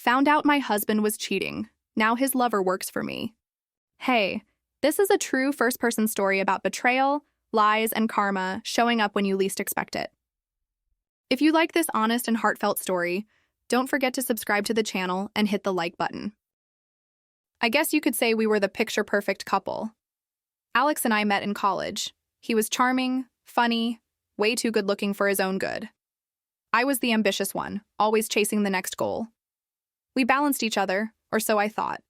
Found out my husband was cheating. Now his lover works for me. Hey, this is a true first-person story about betrayal, lies, and karma showing up when you least expect it. If you like this honest and heartfelt story, don't forget to subscribe to the channel and hit the like button. I guess you could say we were the picture-perfect couple. Alex and I met in college. He was charming, funny, way too good-looking for his own good. I was the ambitious one, always chasing the next goal. We balanced each other, or so I thought.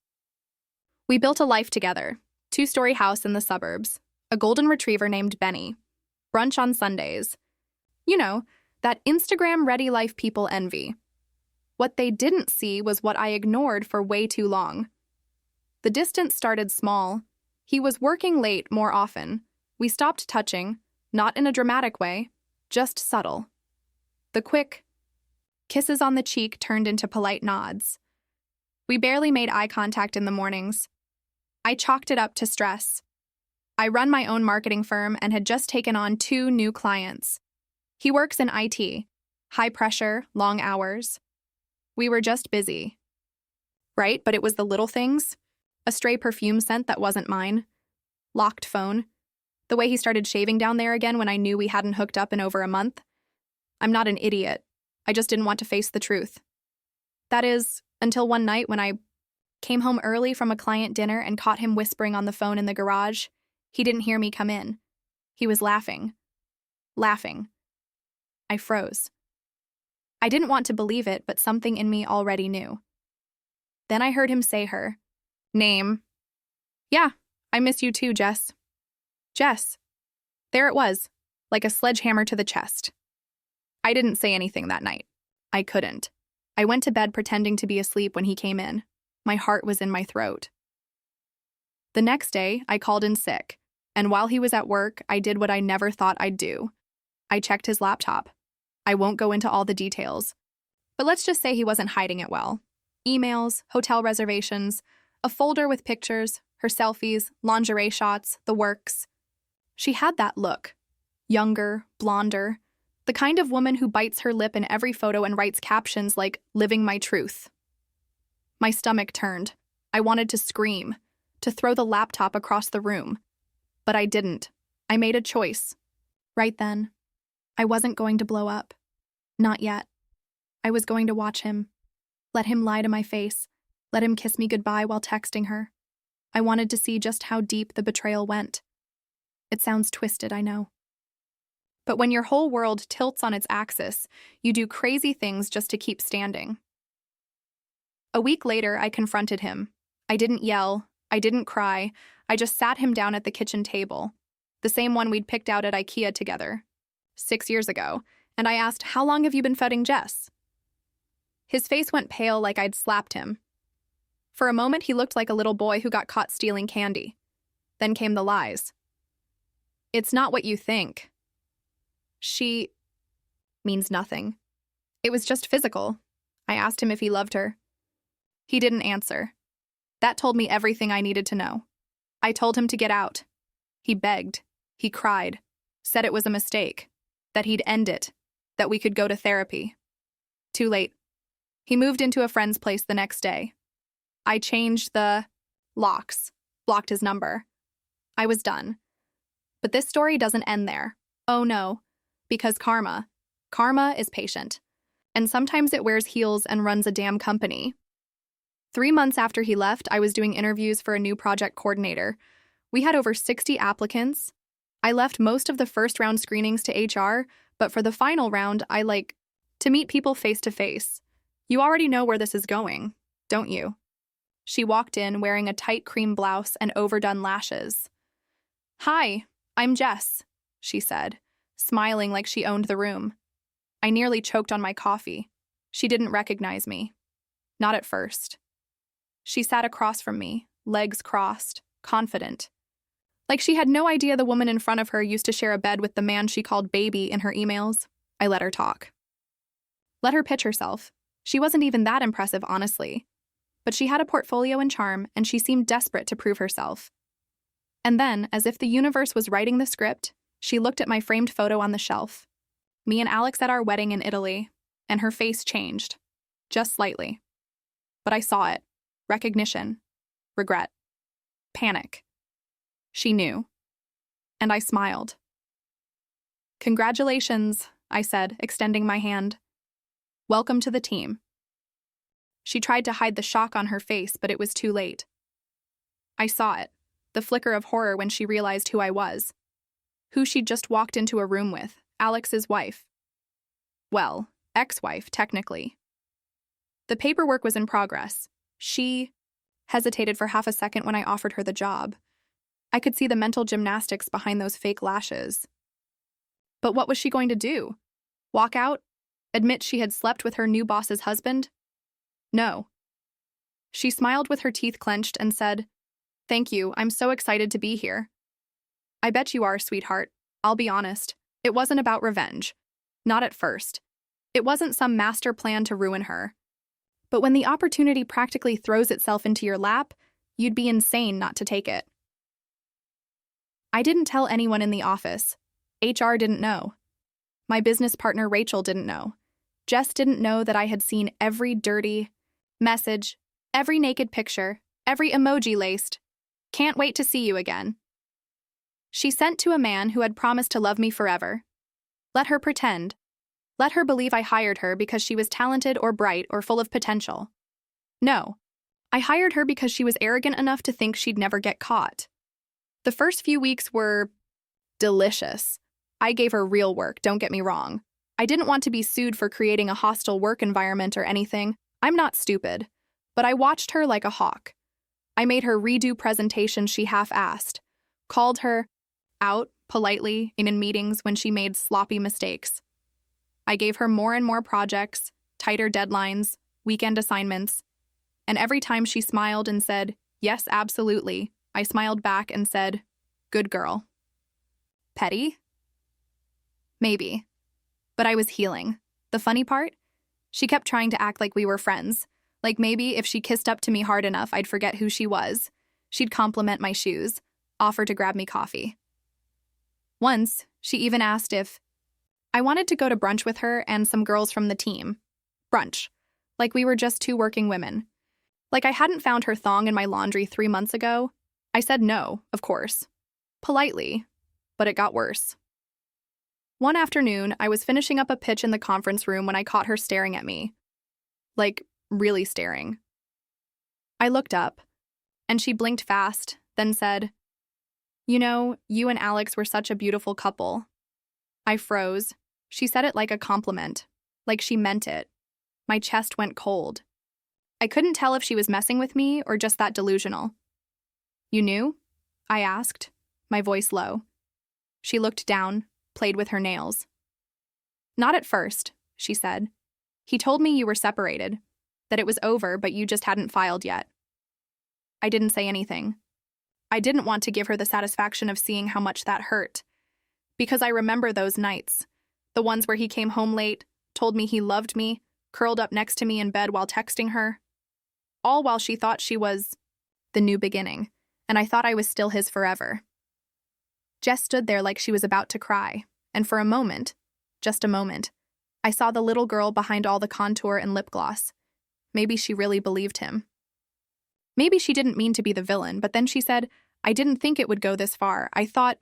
We built a life together, 2-story house in the suburbs, a golden retriever named Benny, brunch on Sundays. You know, that Instagram-ready life people envy. What they didn't see was what I ignored for way too long. The distance started small. He was working late more often. We stopped touching, not in a dramatic way, just subtle. The quick kisses on the cheek turned into polite nods. We barely made eye contact in the mornings. I chalked it up to stress. I run my own marketing firm and had just taken on 2 new clients. He works in IT, high pressure, long hours. We were just busy. Right, but it was the little things. A stray perfume scent that wasn't mine. Locked phone. The way he started shaving down there again when I knew we hadn't hooked up in over a month. I'm not an idiot. I just didn't want to face the truth. That is, until one night when I came home early from a client dinner and caught him whispering on the phone in the garage. He didn't hear me come in. He was laughing. Laughing. I froze. I didn't want to believe it, but something in me already knew. Then I heard him say her name. Yeah, I miss you too, Jess. Jess. There it was, like a sledgehammer to the chest. I didn't say anything that night. I couldn't. I went to bed pretending to be asleep when he came in. My heart was in my throat. The next day, I called in sick, and while he was at work, I did what I never thought I'd do. I checked his laptop. I won't go into all the details, but let's just say he wasn't hiding it well. Emails, hotel reservations, a folder with pictures, her selfies, lingerie shots, the works. She had that look. Younger, blonder, the kind of woman who bites her lip in every photo and writes captions like, "Living my truth." My stomach turned. I wanted to scream, to throw the laptop across the room. But I didn't. I made a choice. Right then. I wasn't going to blow up. Not yet. I was going to watch him. Let him lie to my face. Let him kiss me goodbye while texting her. I wanted to see just how deep the betrayal went. It sounds twisted, I know. But when your whole world tilts on its axis, you do crazy things just to keep standing. A week later, I confronted him. I didn't yell. I didn't cry. I just sat him down at the kitchen table, the same one we'd picked out at IKEA together, 6 years ago, and I asked, "How long have you been feuding Jess?" His face went pale like I'd slapped him. For a moment, he looked like a little boy who got caught stealing candy. Then came the lies. "It's not what you think. She means nothing. It was just physical." I asked him if he loved her. He didn't answer. That told me everything I needed to know. I told him to get out. He begged. He cried. Said it was a mistake. That he'd end it. That we could go to therapy. Too late. He moved into a friend's place the next day. I changed the locks, blocked his number. I was done. But this story doesn't end there. Oh no. Because karma is patient. And sometimes it wears heels and runs a damn company. 3 months after he left, I was doing interviews for a new project coordinator. We had over 60 applicants. I left most of the first round screenings to HR, but for the final round, I like to meet people face to face. You already know where this is going, don't you? She walked in wearing a tight cream blouse and overdone lashes. "Hi, I'm Jess," she said, smiling like she owned the room. I nearly choked on my coffee. She didn't recognize me. Not at first. She sat across from me, legs crossed, confident. Like she had no idea the woman in front of her used to share a bed with the man she called baby in her emails. I let her talk. Let her pitch herself. She wasn't even that impressive, honestly. But she had a portfolio and charm, and she seemed desperate to prove herself. And then, as if the universe was writing the script, she looked at my framed photo on the shelf. Me and Alex at our wedding in Italy, and her face changed. Just slightly. but I saw it. Recognition. Regret. Panic. She knew. And I smiled. "Congratulations," I said, extending my hand. "Welcome to the team." She tried to hide the shock on her face, but it was too late. I saw it, the flicker of horror when she realized who I was. Who she'd just walked into a room with, Alex's wife. Well, ex-wife, technically. The paperwork was in progress. She hesitated for half a second when I offered her the job. I could see the mental gymnastics behind those fake lashes. But what was she going to do? Walk out? Admit she had slept with her new boss's husband? No. She smiled with her teeth clenched and said, "Thank you, I'm so excited to be here." "I bet you are, sweetheart. I'll be honest. It wasn't about revenge. Not at first. It wasn't some master plan to ruin her. But when the opportunity practically throws itself into your lap, you'd be insane not to take it." I didn't tell anyone in the office. HR didn't know. My business partner Rachel didn't know. Jess didn't know that I had seen every dirty message, every naked picture, every emoji laced, "Can't wait to see you again." She sent to a man who had promised to love me forever. Let her pretend. Let her believe I hired her because she was talented or bright or full of potential. No. I hired her because she was arrogant enough to think she'd never get caught. The first few weeks were delicious. I gave her real work, don't get me wrong. I didn't want to be sued for creating a hostile work environment or anything. I'm not stupid. But I watched her like a hawk. I made her redo presentations she half-assed, called her out politely in meetings when she made sloppy mistakes. I gave her more and more projects, tighter deadlines, weekend assignments, and every time she smiled and said, "Yes, absolutely," I smiled back and said, "Good girl." Petty? Maybe. But I was healing. The funny part? She kept trying to act like we were friends. Like maybe if she kissed up to me hard enough, I'd forget who she was. She'd compliment my shoes, offer to grab me coffee. Once, she even asked if I wanted to go to brunch with her and some girls from the team. Brunch. Like we were just two working women. Like I hadn't found her thong in my laundry 3 months ago. I said no, of course. Politely, but it got worse. One afternoon, I was finishing up a pitch in the conference room when I caught her staring at me. Like, really staring. I looked up, and she blinked fast, then said, "You know, you and Alex were such a beautiful couple." I froze. She said it like a compliment, like she meant it. My chest went cold. I couldn't tell if she was messing with me or just that delusional. "You knew?" I asked, my voice low. She looked down, played with her nails. "Not at first," she said. "He told me you were separated, that it was over but you just hadn't filed yet." I didn't say anything. I didn't want to give her the satisfaction of seeing how much that hurt. Because I remember those nights, the ones where he came home late, told me he loved me, curled up next to me in bed while texting her. All while she thought she was the new beginning, and I thought I was still his forever. Jess stood there like she was about to cry, and for a moment, just a moment, I saw the little girl behind all the contour and lip gloss. Maybe she really believed him. Maybe she didn't mean to be the villain, but then she said, "I didn't think it would go this far. I thought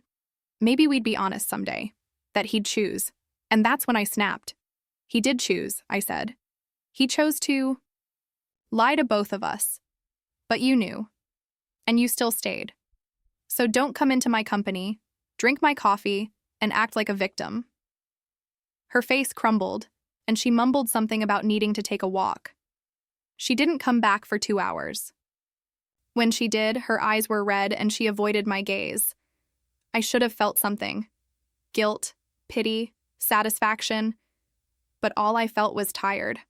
maybe we'd be honest someday, that he'd choose." And that's when I snapped. "He did choose," I said. "He chose to lie to both of us. But you knew. And you still stayed. So don't come into my company, drink my coffee, and act like a victim." Her face crumbled, and she mumbled something about needing to take a walk. She didn't come back for 2 hours. When she did, her eyes were red and she avoided my gaze. I should have felt something. Guilt, pity, satisfaction. But all I felt was tired.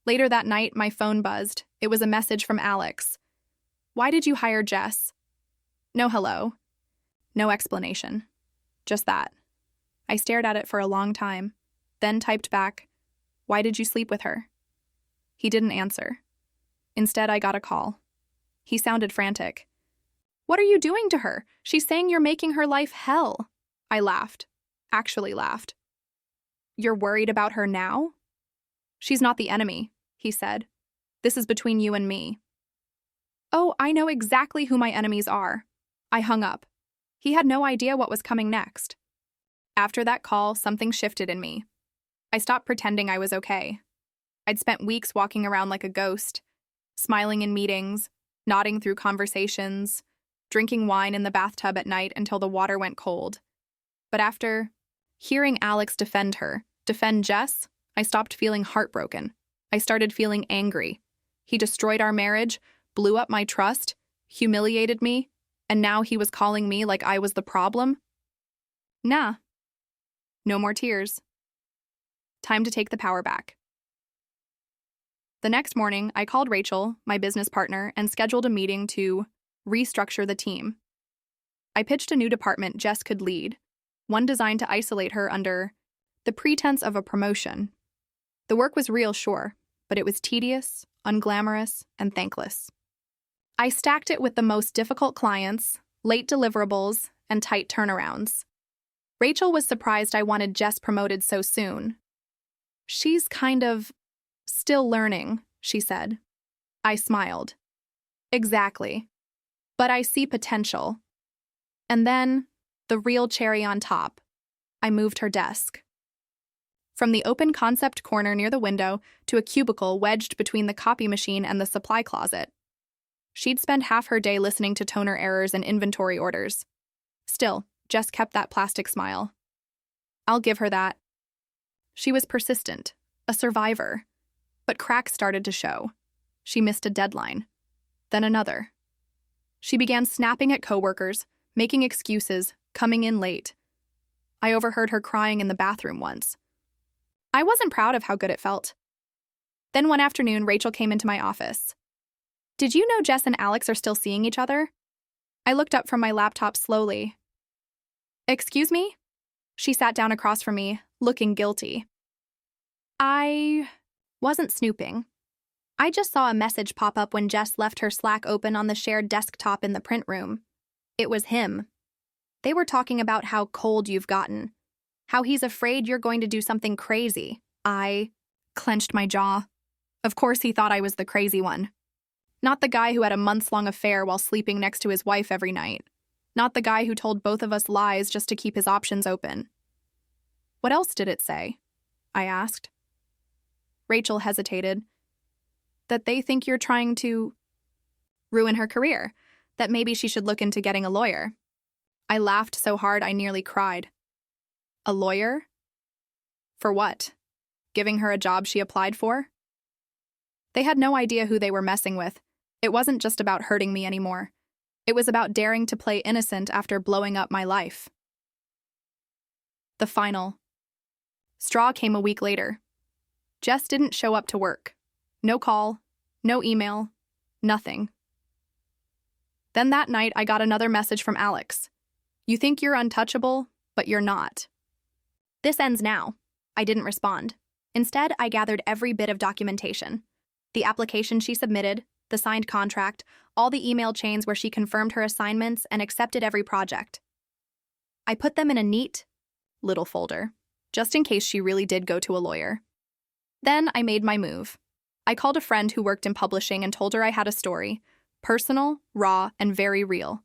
Later that night, my phone buzzed. It was a message from Alex. "Why did you hire Jess?" No hello. No explanation. Just that. I stared at it for a long time, then typed back, "Why did you sleep with her?" He didn't answer. Instead, I got a call. He sounded frantic. "What are you doing to her? She's saying you're making her life hell." I laughed. Actually laughed. "You're worried about her now?" "She's not the enemy," he said. This is between you and me. Oh, I know exactly who my enemies are. I hung up. He had no idea what was coming next. After that call, something shifted in me. I stopped pretending I was okay. I'd spent weeks walking around like a ghost, smiling in meetings, nodding through conversations, drinking wine in the bathtub at night until the water went cold. But after hearing Alex defend Jess, I stopped feeling heartbroken. I started feeling angry. He destroyed our marriage, blew up my trust, humiliated me, and now he was calling me like I was the problem? Nah. No more tears. Time to take the power back. The next morning, I called Rachel, my business partner, and scheduled a meeting to restructure the team. I pitched a new department Jess could lead, one designed to isolate her under the pretense of a promotion. The work was real, sure, but it was tedious, unglamorous, and thankless. I stacked it with the most difficult clients, late deliverables, and tight turnarounds. Rachel was surprised I wanted Jess promoted so soon. She's kind of still learning, she said. I smiled. Exactly. But I see potential. And then, the real cherry on top, I moved her desk. From the open concept corner near the window to a cubicle wedged between the copy machine and the supply closet. She'd spend half her day listening to toner errors and inventory orders. Still, Jess kept that plastic smile. I'll give her that. She was persistent, a survivor. But cracks started to show. She missed a deadline. Then another. She began snapping at coworkers, making excuses, coming in late. I overheard her crying in the bathroom once. I wasn't proud of how good it felt. Then one afternoon, Rachel came into my office. Did you know Jess and Alex are still seeing each other? I looked up from my laptop slowly. Excuse me? She sat down across from me, looking guilty. I wasn't snooping. I just saw a message pop up when Jess left her Slack open on the shared desktop in the print room. It was him. They were talking about how cold you've gotten, how he's afraid you're going to do something crazy. I clenched my jaw. Of course he thought I was the crazy one. Not the guy who had a months-long affair while sleeping next to his wife every night. Not the guy who told both of us lies just to keep his options open. What else did it say? I asked. Rachel hesitated. That they think you're trying to ruin her career, that maybe she should look into getting a lawyer. I laughed so hard I nearly cried. A lawyer? For what? Giving her a job she applied for? They had no idea who they were messing with. It wasn't just about hurting me anymore. It was about daring to play innocent after blowing up my life. The final straw came a week later. Jess didn't show up to work. No call, no email, nothing. Then that night, I got another message from Alex. You think you're untouchable, but you're not. This ends now. I didn't respond. Instead, I gathered every bit of documentation. The application she submitted, the signed contract, all the email chains where she confirmed her assignments and accepted every project. I put them in a neat, little folder, just in case she really did go to a lawyer. Then I made my move. I called a friend who worked in publishing and told her I had a story, personal, raw, and very real.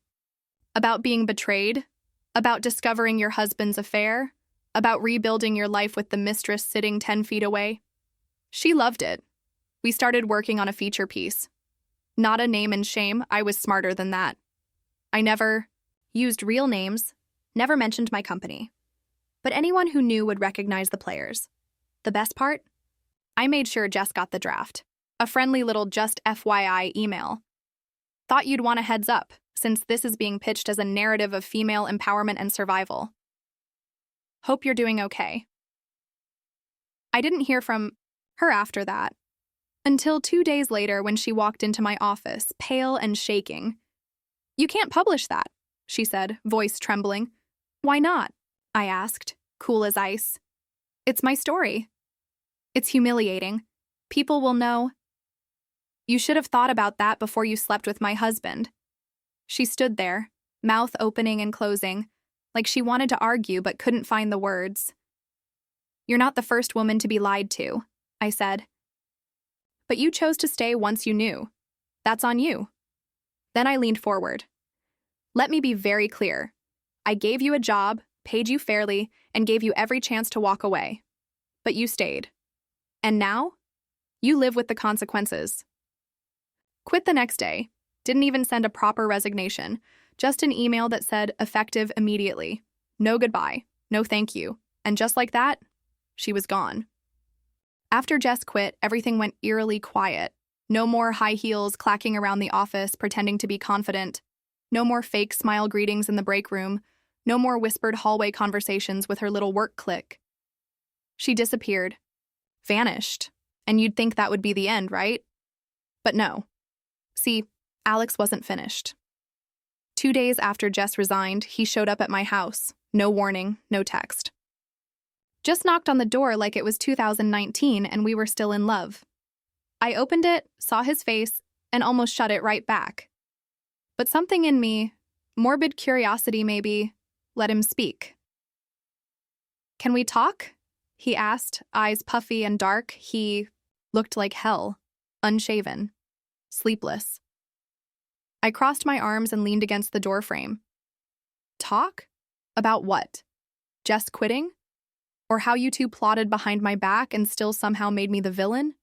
About being betrayed, about discovering your husband's affair, about rebuilding your life with the mistress sitting 10 feet away. She loved it. We started working on a feature piece. Not a name and shame, I was smarter than that. I never used real names, never mentioned my company. But anyone who knew would recognize the players. The best part? I made sure Jess got the draft. A friendly little just FYI email. Thought you'd want a heads up, since this is being pitched as a narrative of female empowerment and survival. Hope you're doing okay. I didn't hear from her after that, until 2 days later when she walked into my office, pale and shaking. You can't publish that, she said, voice trembling. Why not? I asked, cool as ice. It's my story. It's humiliating. People will know. You should have thought about that before you slept with my husband. She stood there, mouth opening and closing, like she wanted to argue but couldn't find the words. You're not the first woman to be lied to, I said. But you chose to stay once you knew. That's on you. Then I leaned forward. Let me be very clear. I gave you a job, paid you fairly, and gave you every chance to walk away. But you stayed. And now? You live with the consequences. Quit the next day. Didn't even send a proper resignation. Just an email that said, effective immediately. No goodbye. No thank you. And just like that, she was gone. After Jess quit, everything went eerily quiet. No more high heels clacking around the office, pretending to be confident. No more fake smile greetings in the break room. No more whispered hallway conversations with her little work clique. She disappeared. Vanished. And you'd think that would be the end, right? But no. See, Alex wasn't finished. 2 days after Jess resigned, he showed up at my house. No warning, no text. Just knocked on the door like it was 2019 and we were still in love. I opened it, saw his face, and almost shut it right back. But something in me, morbid curiosity maybe, let him speak. Can we talk? He asked, eyes puffy and dark. He looked like hell, unshaven, sleepless. I crossed my arms and leaned against the doorframe. Talk? About what? Jess quitting? Or how you two plotted behind my back and still somehow made me the villain?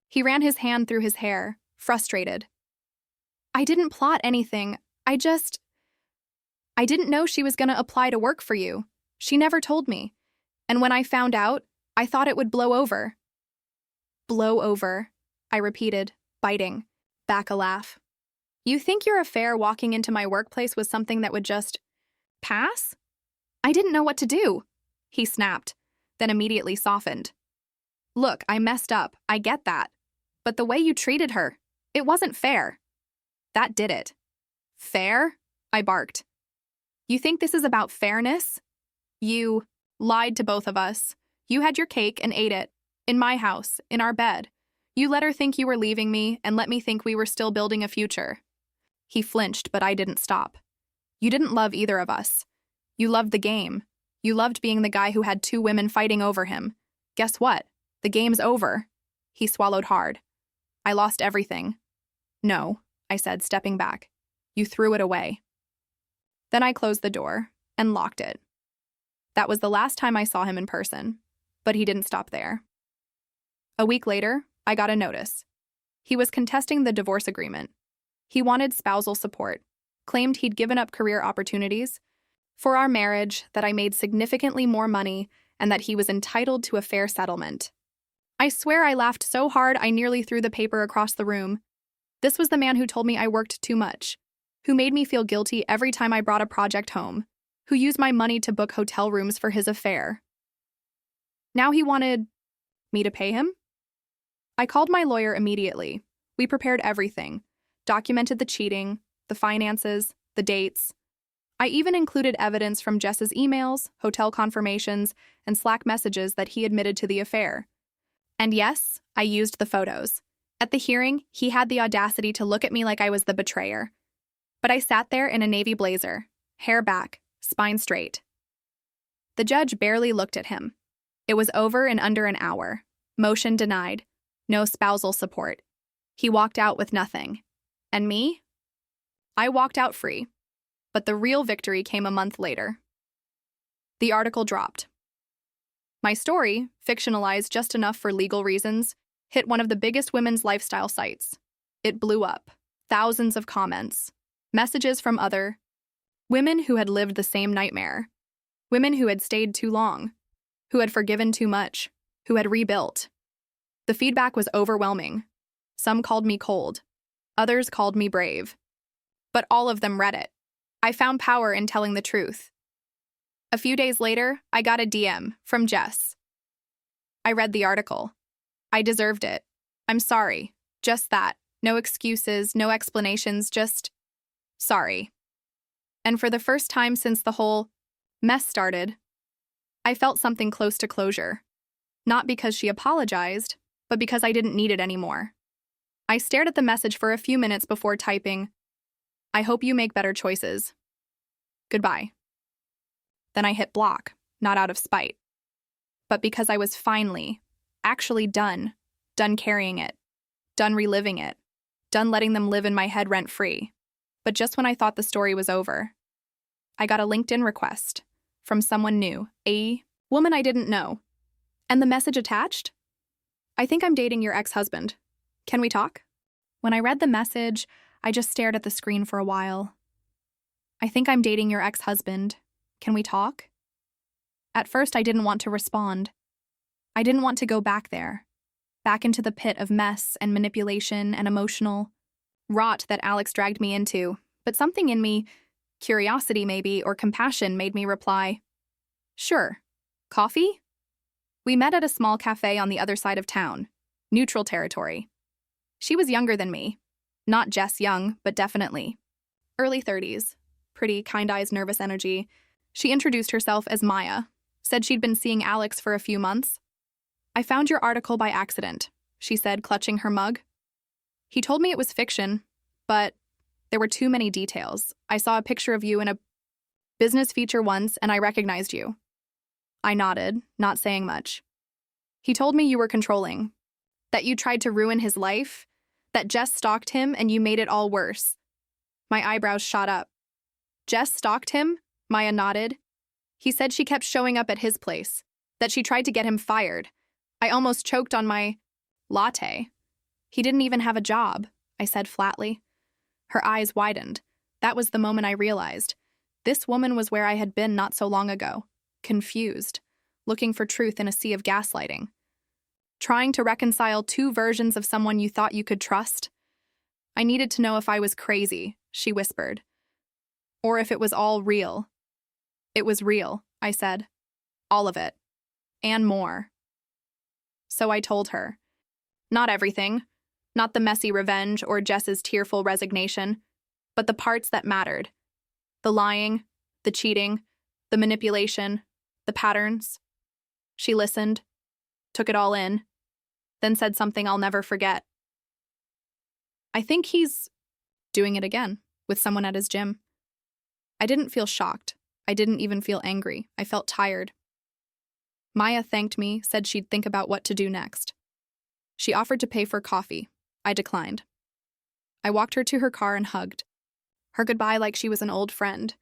He ran his hand through his hair, frustrated. I didn't plot anything. I didn't know she was going to apply to work for you. She never told me. And when I found out, I thought it would blow over. Blow over, I repeated, biting, back a laugh. You think your affair walking into my workplace was something that would just pass? I didn't know what to do, he snapped, then immediately softened. Look, I messed up, I get that. But the way you treated her, it wasn't fair. That did it. Fair? I barked. You think this is about fairness? You lied to both of us. You had your cake and ate it. In my house, in our bed. You let her think you were leaving me and let me think we were still building a future. He flinched, but I didn't stop. You didn't love either of us. You loved the game. You loved being the guy who had 2 women fighting over him. Guess what? The game's over. He swallowed hard. I lost everything. No, I said, stepping back. You threw it away. Then I closed the door and locked it. That was the last time I saw him in person, but he didn't stop there. A week later, I got a notice. He was contesting the divorce agreement. He wanted spousal support, claimed he'd given up career opportunities for our marriage, that I made significantly more money, and that he was entitled to a fair settlement. I swear I laughed so hard I nearly threw the paper across the room. This was the man who told me I worked too much, who made me feel guilty every time I brought a project home, who used my money to book hotel rooms for his affair. Now he wanted me to pay him? I called my lawyer immediately. We prepared everything, documented the cheating, the finances, the dates. I even included evidence from Jess's emails, hotel confirmations, and Slack messages that he admitted to the affair. And yes, I used the photos. At the hearing, he had the audacity to look at me like I was the betrayer. But I sat there in a navy blazer, hair back, spine straight. The judge barely looked at him. It was over in under an hour. Motion denied. No spousal support. He walked out with nothing. And me? I walked out free. But the real victory came a month later. The article dropped. My story, fictionalized just enough for legal reasons, hit one of the biggest women's lifestyle sites. It blew up. Thousands of comments. Messages from other women who had lived the same nightmare. Women who had stayed too long. Who had forgiven too much. Who had rebuilt. The feedback was overwhelming. Some called me cold. Others called me brave. But all of them read it. I found power in telling the truth. A few days later, I got a DM from Jess. I read the article. I deserved it. I'm sorry. Just that. No excuses, no explanations, just sorry. And for the first time since the whole mess started, I felt something close to closure. Not because she apologized, but because I didn't need it anymore. I stared at the message for a few minutes before typing, I hope you make better choices. Goodbye. Then I hit block, not out of spite, but because I was finally, actually done carrying it. Done reliving it. Done letting them live in my head rent-free. But just when I thought the story was over, I got a LinkedIn request from someone new, a woman I didn't know. And the message attached? I think I'm dating your ex-husband. Can we talk? When I read the message, I just stared at the screen for a while. I think I'm dating your ex-husband. Can we talk? At first, I didn't want to respond. I didn't want to go back there, back into the pit of mess and manipulation and emotional rot that Alex dragged me into, but something in me, curiosity maybe, or compassion, made me reply, "Sure. Coffee?" We met at a small cafe on the other side of town, neutral territory. She was younger than me. Not Jess young, but definitely. Early 30s. Pretty, kind eyes, nervous energy. She introduced herself as Maya, said she'd been seeing Alex for a few months. "I found your article by accident," she said, clutching her mug. "He told me it was fiction, but there were too many details. I saw a picture of you in a business feature once, and I recognized you." I nodded, not saying much. "He told me you were controlling, that you tried to ruin his life, that Jess stalked him and you made it all worse." My eyebrows shot up. "Jess stalked him?" Maya nodded. "He said she kept showing up at his place, that she tried to get him fired. I almost choked on my latte. He didn't even have a job," I said flatly. Her eyes widened. That was the moment I realized. This woman was where I had been not so long ago, confused, looking for truth in a sea of gaslighting. Trying to reconcile two versions of someone you thought you could trust? "I needed to know if I was crazy," she whispered. "Or if it was all real." "It was real," I said. "All of it. And more." So I told her. Not everything. Not the messy revenge or Jess's tearful resignation, but the parts that mattered. The lying, the cheating, the manipulation, the patterns. She listened, took it all in, then said something I'll never forget. "I think he's doing it again, with someone at his gym." I didn't feel shocked. I didn't even feel angry. I felt tired. Maya thanked me, said she'd think about what to do next. She offered to pay for coffee. I declined. I walked her to her car and hugged her goodbye like she was an old friend.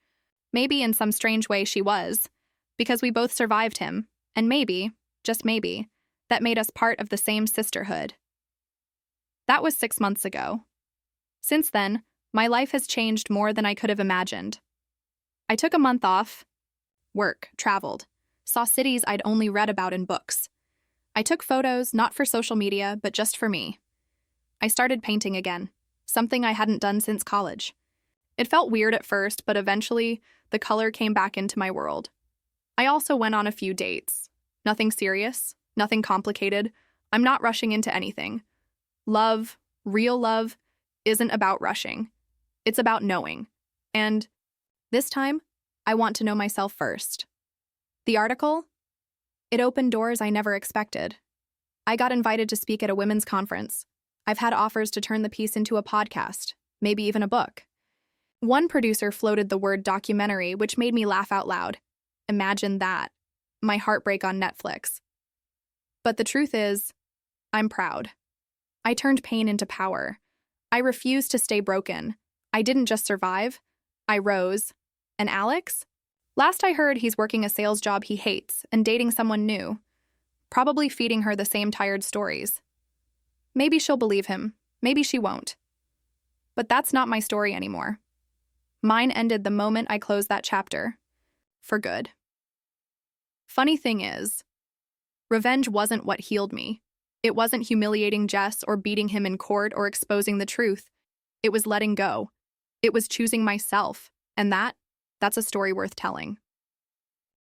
Maybe in some strange way she was, because we both survived him, and maybe, just maybe, that made us part of the same sisterhood. That was 6 months ago. Since then, my life has changed more than I could have imagined. I took a month off, work, traveled, saw cities I'd only read about in books. I took photos, not for social media, but just for me. I started painting again, something I hadn't done since college. It felt weird at first, but eventually, the color came back into my world. I also went on a few dates. Nothing serious, nothing complicated. I'm not rushing into anything. Love, real love, isn't about rushing. It's about knowing. And this time, I want to know myself first. The article? It opened doors I never expected. I got invited to speak at a women's conference. I've had offers to turn the piece into a podcast, maybe even a book. One producer floated the word documentary, which made me laugh out loud. Imagine that. My heartbreak on Netflix. But the truth is, I'm proud. I turned pain into power. I refused to stay broken. I didn't just survive. I rose. And Alex? Last I heard, he's working a sales job he hates and dating someone new. Probably feeding her the same tired stories. Maybe she'll believe him. Maybe she won't. But that's not my story anymore. Mine ended the moment I closed that chapter. For good. Funny thing is, revenge wasn't what healed me. It wasn't humiliating Jess or beating him in court or exposing the truth. It was letting go. It was choosing myself. And that's a story worth telling.